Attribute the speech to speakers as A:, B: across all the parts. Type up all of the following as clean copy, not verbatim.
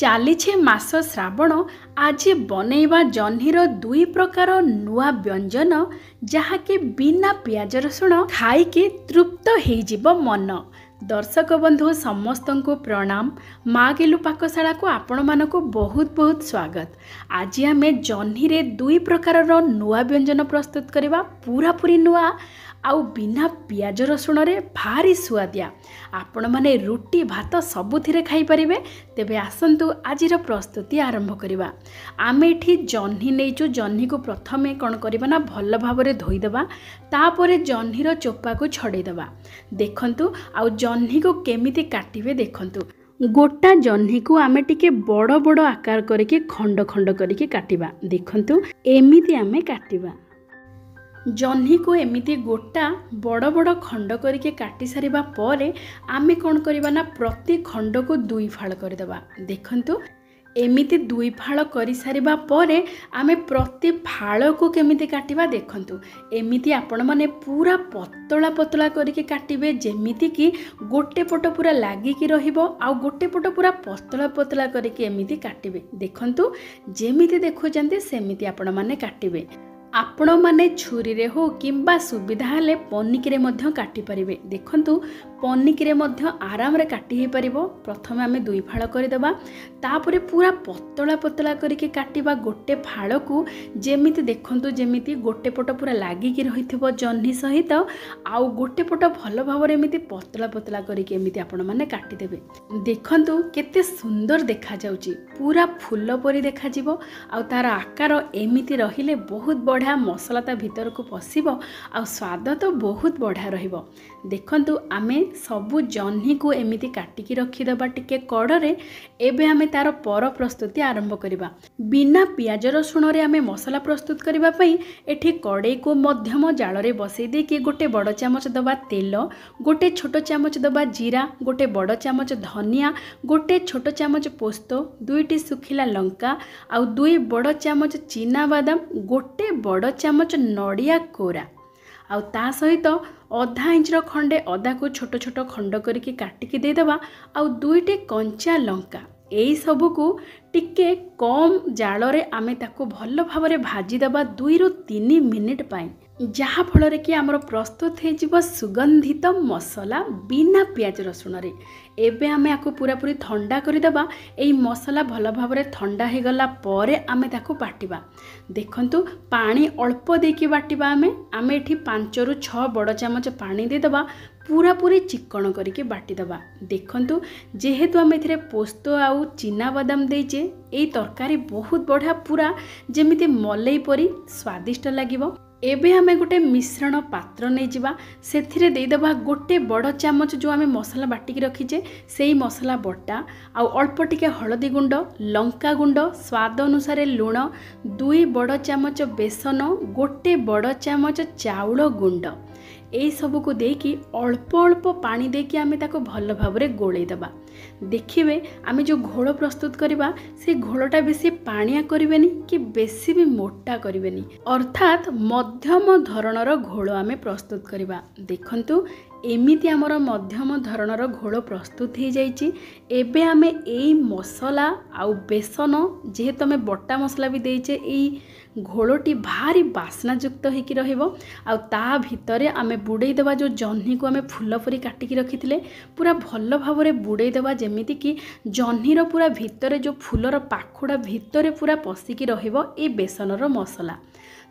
A: ଚାଲିଛି ମାସ ଶ୍ରାବଣ। ଆଜି ବନେଇବା ଜହ୍ନିର ଦୁଇ ପ୍ରକାର ନୂଆ ବ୍ୟଞ୍ଜନ, ଯାହାକି ବିନା ପିଆଜ ରସୁଣ ଖାଇକି ତୃପ୍ତ ହେଇଯିବ ମନ। ଦର୍ଶକ ବନ୍ଧୁ ସମସ୍ତଙ୍କୁ ପ୍ରଣାମ। ମା ଗେଲୁ ପାକଶାଳାକୁ ଆପଣମାନଙ୍କୁ ବହୁତ ବହୁତ ସ୍ୱାଗତ। ଆଜି ଆମେ ଜହ୍ନିରେ ଦୁଇ ପ୍ରକାରର ନୂଆ ବ୍ୟଞ୍ଜନ ପ୍ରସ୍ତୁତ କରିବା, ପୁରାପୁରି ନୂଆ ଆଉ ବିନା ପିଆଜ ରସୁଣରେ ଭାରି ସୁଆଦିଆ। ଆପଣମାନେ ରୁଟି ଭାତ ସବୁଥିରେ ଖାଇପାରିବେ। ତେବେ ଆସନ୍ତୁ ଆଜିର ପ୍ରସ୍ତୁତି ଆରମ୍ଭ କରିବା। ଆମେ ଏଠି ଜହ୍ନି ନେଇଛୁ। ଜହ୍ନିକୁ ପ୍ରଥମେ କ'ଣ କରିବା ନା ଭଲ ଭାବରେ ଧୋଇଦେବା, ତାପରେ ଜହ୍ନିର ଚୋପାକୁ ଛଡ଼େଇଦେବା। ଦେଖନ୍ତୁ ଆଉ ଜହ୍ନିକୁ କେମିତି କାଟିବେ ଦେଖନ୍ତୁ। ଗୋଟା ଜହ୍ନିକୁ ଆମେ ଟିକେ ବଡ଼ ବଡ଼ ଆକାର କରିକି ଖଣ୍ଡ ଖଣ୍ଡ କରିକି କାଟିବା। ଦେଖନ୍ତୁ ଏମିତି ଆମେ କାଟିବା। ଜହ୍ନିକୁ ଏମିତି ଗୋଟା ବଡ଼ ବଡ଼ ଖଣ୍ଡ କରିକି କାଟି ସାରିବା ପରେ ଆମେ କ'ଣ କରିବା ନା ପ୍ରତି ଖଣ୍ଡକୁ ଦୁଇ ଫାଳ କରିଦେବା। ଦେଖନ୍ତୁ ଏମିତି ଦୁଇ ଫାଳ କରିସାରିବା ପରେ ଆମେ ପ୍ରତି ଫାଳକୁ କେମିତି କାଟିବା ଦେଖନ୍ତୁ। ଏମିତି ଆପଣମାନେ ପୁରା ପତଳା ପତଳା କରିକି କାଟିବେ, ଯେମିତିକି ଗୋଟେ ପଟ ପୁରା ଲାଗିକି ରହିବ ଆଉ ଗୋଟେ ପଟ ପୁରା ପତଳା ପତଳା କରିକି ଏମିତି କାଟିବେ। ଦେଖନ୍ତୁ ଯେମିତି ଦେଖୁଛନ୍ତି ସେମିତି ଆପଣମାନେ କାଟିବେ। ଆପଣମାନେ ଛୁରୀରେ ହଉ କିମ୍ବା ସୁବିଧା ହେଲେ ପନିକିରେ ମଧ୍ୟ କାଟିପାରିବେ। ଦେଖନ୍ତୁ ପନିକିରେ ମଧ୍ୟ ଆରାମରେ କାଟି ହେଇପାରିବ। ପ୍ରଥମେ ଆମେ ଦୁଇ ଫାଳ କରିଦେବା, ତାପରେ ପୁରା ପତଳା ପତଳା କରିକି କାଟିବା ଗୋଟେ ଫାଳକୁ। ଯେମିତି ଦେଖନ୍ତୁ ଯେମିତି ଗୋଟେ ପଟ ପୁରା ଲାଗିକି ରହିଥିବ ଜହ୍ନି ସହିତ, ଆଉ ଗୋଟେ ପଟ ଭଲ ଭାବରେ ଏମିତି ପତଳା ପତଳା କରିକି ଏମିତି ଆପଣମାନେ କାଟିଦେବେ। ଦେଖନ୍ତୁ କେତେ ସୁନ୍ଦର ଦେଖାଯାଉଛି, ପୁରା ଫୁଲ ପରି ଦେଖାଯିବ। ଆଉ ତାର ଆକାର ଏମିତି ରହିଲେ ବହୁତ ବଢ଼ିଆ ମସଲା ତା ଭିତରକୁ ପଶିବ ଆଉ ସ୍ୱାଦ ତ ବହୁତ ବଢ଼ିଆ ରହିବ। ଦେଖନ୍ତୁ ଆମେ ସବୁ ଜହ୍ନିକୁ ଏମିତି କାଟିକି ରଖିଦେବା ଟିକେ କଡ଼ରେ। ଏବେ ଆମେ ତାର ପର ପ୍ରସ୍ତୁତି ଆରମ୍ଭ କରିବା। ବିନା ପିଆଜ ରସୁଣରେ ଆମେ ମସଲା ପ୍ରସ୍ତୁତ କରିବା ପାଇଁ ଏଠି କଡ଼େଇକୁ ମଧ୍ୟମ ଜାଳରେ ବସେଇ ଦେଇକି ଗୋଟେ ବଡ଼ ଚାମଚ ଦେବା ତେଲ, ଗୋଟେ ଛୋଟ ଚାମଚ ଦେବା ଜିରା, ଗୋଟେ ବଡ଼ ଚାମଚ ଧନିଆ, ଗୋଟେ ଛୋଟ ଚାମଚ ପୋସ୍ତ, ଦୁଇଟି ଶୁଖିଲା ଲଙ୍କା ଆଉ ଦୁଇ ବଡ଼ ଚାମଚ ଚିନାବାଦାମ, ଗୋଟେ ବଡ଼ ଚାମଚ ନଡ଼ିଆ କୋରା ଆଉ ତା ସହିତ ଅଧା ଇଞ୍ଚର ଖଣ୍ଡେ ଅଦାକୁ ଛୋଟ ଛୋଟ ଖଣ୍ଡ କରିକି କାଟିକି ଦେଇଦେବା ଆଉ ଦୁଇଟି କଞ୍ଚା ଲଙ୍କା। ଏଇ ସବୁକୁ ଟିକେ କମ୍ ଜାଳରେ ଆମେ ତାକୁ ଭଲ ଭାବରେ ଭାଜିଦେବା 2 ରୁ 3 ମିନିଟ୍ ପାଇଁ, ଯାହାଫଳରେ କି ଆମର ପ୍ରସ୍ତୁତ ହେଇଯିବ ସୁଗନ୍ଧିତ ମସଲା ବିନା ପିଆଜ ରସୁଣରେ। ଏବେ ଆମେ ଆକୁ ପୁରାପୁରି ଥଣ୍ଡା କରିଦେବା। ଏଇ ମସଲା ଭଲ ଭାବରେ ଥଣ୍ଡା ହେଇଗଲା ପରେ ଆମେ ତାକୁ ବାଟିବା। ଦେଖନ୍ତୁ ପାଣି ଅଳ୍ପ ଦେଇକି ବାଟିବା। ଆମେ ଏଠି 5 ରୁ 6 ବଡ଼ ଚାମଚ ପାଣି ଦେଇଦେବା, ପୁରାପୁରି ଚିକଣ କରିକି ବାଟିଦେବା। ଦେଖନ୍ତୁ ଯେହେତୁ ଆମେ ଏଥିରେ ପୋସ୍ତ ଆଉ ଚିନାବାଦାମ ଦେଇଛେ, ଏଇ ତରକାରୀ ବହୁତ ବଢ଼ିଆ ପୁରା ଯେମିତି ମଲେଇ ପରି ସ୍ୱାଦିଷ୍ଟ ଲାଗିବ। ଏବେ ଆମେ ଗୋଟେ ମିଶ୍ରଣ ପାତ୍ର ନେଇଯିବା, ସେଥିରେ ଦେଇଦେବା ଗୋଟେ ବଡ଼ ଚାମଚ ଯେଉଁ ଆମେ ମସଲା ବାଟିକି ରଖିଛେ ସେଇ ମସଲା ବଟା, ଆଉ ଅଳ୍ପ ଟିକେ ହଳଦୀ ଗୁଣ୍ଡ, ଲଙ୍କା ଗୁଣ୍ଡ, ସ୍ୱାଦ ଅନୁସାରେ ଲୁଣ, 2 ବଡ଼ ଚାମଚ ବେସନ, ଗୋଟେ ବଡ଼ ଚାମଚ ଚାଉଳ ଗୁଣ୍ଡ। ଏଇ ସବୁକୁ ଦେଇକି ଅଳ୍ପ ଅଳ୍ପ ପାଣି ଦେଇକି ଆମେ ତାକୁ ଭଲ ଭାବରେ ଗୋଳେଇ ଦେବା। ଦେଖିବେ ଆମେ ଯେଉଁ ଘୋଳ ପ୍ରସ୍ତୁତ କରିବା ସେ ଘୋଳଟା ବେଶୀ ପାଣିଆ କରିବେନି କି ବେଶୀ ବି ମୋଟା କରିବେନି, ଅର୍ଥାତ୍ ମଧ୍ୟମ ଧରଣର ଘୋଳ ଆମେ ପ୍ରସ୍ତୁତ କରିବା। ଦେଖନ୍ତୁ ଏମିତି ଆମର ମଧ୍ୟମ ଧରଣର ଘୋଳ ପ୍ରସ୍ତୁତ ହେଇଯାଇଛି। ଏବେ ଆମେ ଏଇ ମସଲା ଆଉ ବେସନ, ଯେହେତୁ ଆମେ ବଟା ମସଲା ବି ଦେଇଛେ, ଏଇ ଘୋଳଟି ଭାରି ବାସ୍ନାଯୁକ୍ତ ହେଇକି ରହିବ। ଆଉ ତା ଭିତରେ ଆମେ ବୁଡ଼େଇ ଦେବା ଯେଉଁ ଜହ୍ନିକୁ ଆମେ ଫୁଲ ପରି କାଟିକି ରଖିଥିଲେ, ପୁରା ଭଲ ଭାବରେ ବୁଡ଼େଇ ଦେବା, ଯେମିତିକି ଜହ୍ନିର ପୁରା ଭିତରେ ଯେଉଁ ଫୁଲର ପାଖୁଡ଼ା ଭିତରେ ପୁରା ପଶିକି ରହିବ ଏଇ ବେସନର ମସଲା।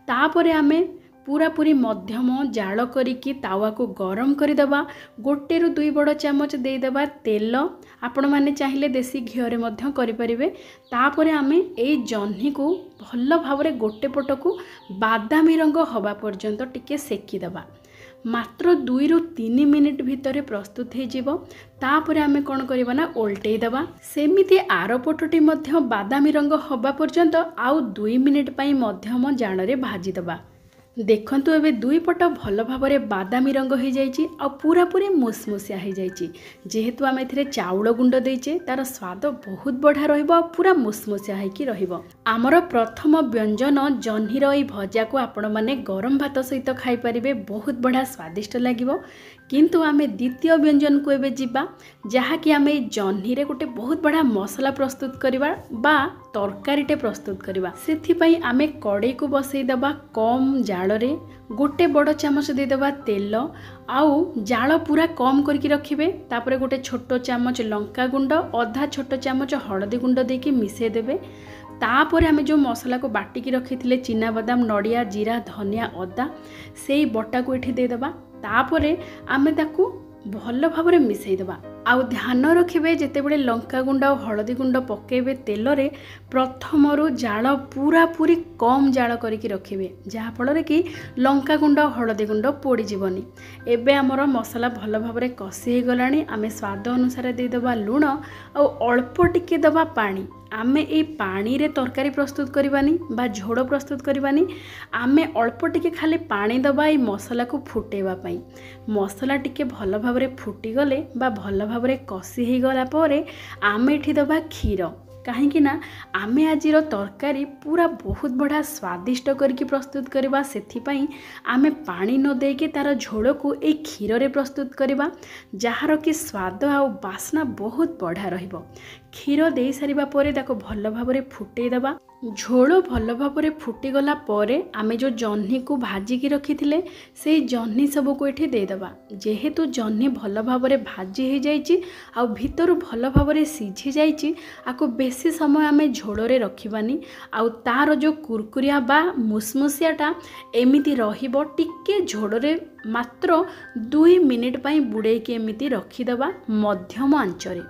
A: ତାପରେ ଆମେ ପୁରାପୁରି ମଧ୍ୟମ ଜାଳ କରିକି ତାୱାକୁ ଗରମ କରିଦେବା। 1 ରୁ 2 ବଡ଼ ଚାମଚ ଦେଇଦେବା ତେଲ, ଆପଣମାନେ ଚାହିଁଲେ ଦେଶୀ ଘିଅରେ ମଧ୍ୟ କରିପାରିବେ। ତାପରେ ଆମେ ଏଇ ଜହ୍ନିକୁ ଭଲ ଭାବରେ ଗୋଟେ ପଟକୁ ବାଦାମୀ ରଙ୍ଗ ହେବା ପର୍ଯ୍ୟନ୍ତ ଟିକେ ସେକିଦେବା। ମାତ୍ର 2 ରୁ 3 ମିନିଟ୍ ଭିତରେ ପ୍ରସ୍ତୁତ ହେଇଯିବ। ତାପରେ ଆମେ କ'ଣ କରିବା ନା ଓଲଟେଇ ଦେବା। ସେମିତି ଆର ପଟଟି ମଧ୍ୟ ବାଦାମୀ ରଙ୍ଗ ହେବା ପର୍ଯ୍ୟନ୍ତ ଆଉ 2 ମିନିଟ୍ ପାଇଁ ମଧ୍ୟମ ଜାଳରେ ଭାଜିଦେବା। ଦେଖନ୍ତୁ ଏବେ ଦୁଇ ପଟ ଭଲ ଭାବରେ ବାଦାମୀ ରଙ୍ଗ ହେଇଯାଇଛି ଆଉ ପୁରାପୁରି ମୁସମୁସିଆ ହେଇଯାଇଛି। ଯେହେତୁ ଆମେ ଏଥିରେ ଚାଉଳ ଗୁଣ୍ଡ ଦେଇଛେ, ତାର ସ୍ୱାଦ ବହୁତ ବଢ଼ିଆ ରହିବ ଆଉ ପୁରା ମୁସମୁସିଆ ହେଇକି ରହିବ। ଆମର ପ୍ରଥମ ବ୍ୟଞ୍ଜନ ଜହ୍ନିର ଏଇ ଭଜାକୁ ଆପଣମାନେ ଗରମ ଭାତ ସହିତ ଖାଇପାରିବେ, ବହୁତ ବଢ଼ିଆ ସ୍ୱାଦିଷ୍ଟ ଲାଗିବ। किंतु आमे द्वितीय व्यंजन को एबे जिबा जहाँकि आमे जह्नी रे गोटे बहुत बड़ा मसला प्रस्तुत करवा बा तरकारीटे प्रस्तुत करवा। सेथिपई आमे कड़े को बसई दबा कम जाल रे गोटे बड़ चामच देदेबा तेल आउ जाल पूरा कम करके रखिबे। तापरे गोटे छोट चामच लंका गुंड अधा छोट चामच हळदी गुंड देके मिसई देबे। तापर आमे जो मसला को बाटिकी रखिथिले चिना बादाम नड़िया जीरा धनिया अदा सेई बटा को एठी देदेबा। तापरे आमे ताकू भल भाव मिसई देबा। आउ ध्यान रखिबे जेतेबेले लंका गुंड और हळदी गुंड पकेबे तेल रे प्रथमरु जाल पूरा पूरी कम जाल करके रखिबे जहा फल कि लंका गुंड और हळदी गुंड पोड़ी जीवनी। एबे हमर मसला भल भाव कषि हो गलानी। आमे स्वाद अनुसार दे देबा लूण और अल्प टिके दबा पानी। आमे ए पानी रे तरकारी प्रस्तुत करवानी बा झोड़ प्रस्तुत करवानी। आमे अल्प टिके खाली पानी दबा ए मसला को फुटेवा पई। मसला टिके भल भाव फुटी गले बा भल भाव कषि हो गला परे आमे एठी दबा क्षीर। कहीं ना आमे आजिर तरकारी पूरा बहुत बड़ा स्वादिष्ट करके प्रस्तुत करवा। सेथिपई आमे पानी न देके तार झोड़ को ए क्षीर रे प्रस्तुत करवा जार कि स्वाद आ बास्ना बहुत बढ़िया रहिबो। क्षीर दे सारिबा परे ताको भल भाव फुटई दबा। झोल भल भाव फुटी गला परे आमे जो जह्नी को भाजिकी रखिथिले से जह्नी सब को एठी दे दबा। जेहेतु जह्नी भल भाव भाजी हो जाइछि आ भितर भल भाव सिझी जाइछि आको बेसी समय आमे झोड़े रखिबानी। आउ तार जो कुरकुरिया बा मुसमुसियाटा एमिति रहिबो। टिके झोड़े मात्र 2 मिनिट पई बुड़ेकी एमिति रखिदबा मध्यम आंचरे।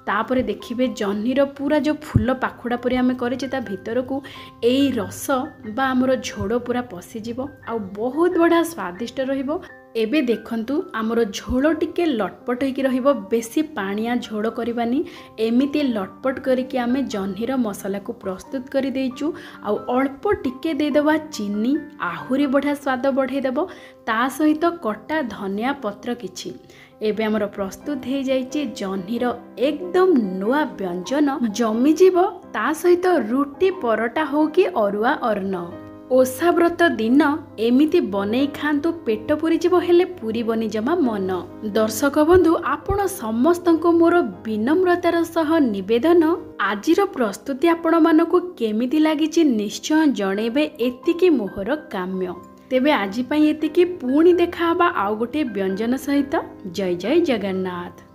A: तापरे देखिबे जह्नीर पूरा जो फूल पाखुड़ा परि आमे करिछि ता भितर को एई रस बा हमर झोड़ पूरा पसिजिवो आ बहुत बड़ा स्वादिष्ट रहिबो। एबे देखंतु आमर झोड़ टिके लटपट होइकी रहिबो। बेसी पानिया झोड़ करबानी। एमिति लटपट करिके आमे जह्नीर मसला को प्रस्तुत करि देइचु। आ अल्प टिके दे देबा चीनी आहुरी बढ़िया स्वाद बढ़ाई देबो। ता सहित कटा धनिया पत्र किछि। एबे हमर प्रस्तुत हो जाइछि जह्नीर एकदम नुआ व्यंजन जमी जीवो। ता सहित रुटी परोटा हो कि अरुआ अन्न। ओषा व्रत दिन एमिति बनै खांतु पेट पुरी जीव हेले पुरी बनी जमा मन। दर्शक बंधु आपण समस्तंको मोर विनम्रतार सह निवेदन आजिर प्रस्तुति आपण मानको केमिति लागिछि निश्चय जणेबे एतिकी मोहर काम्य। तेबे आजि पई एतिकी पुणी देखा हबा आउ गोटे व्यंजन सहित। जय जय जगन्नाथ।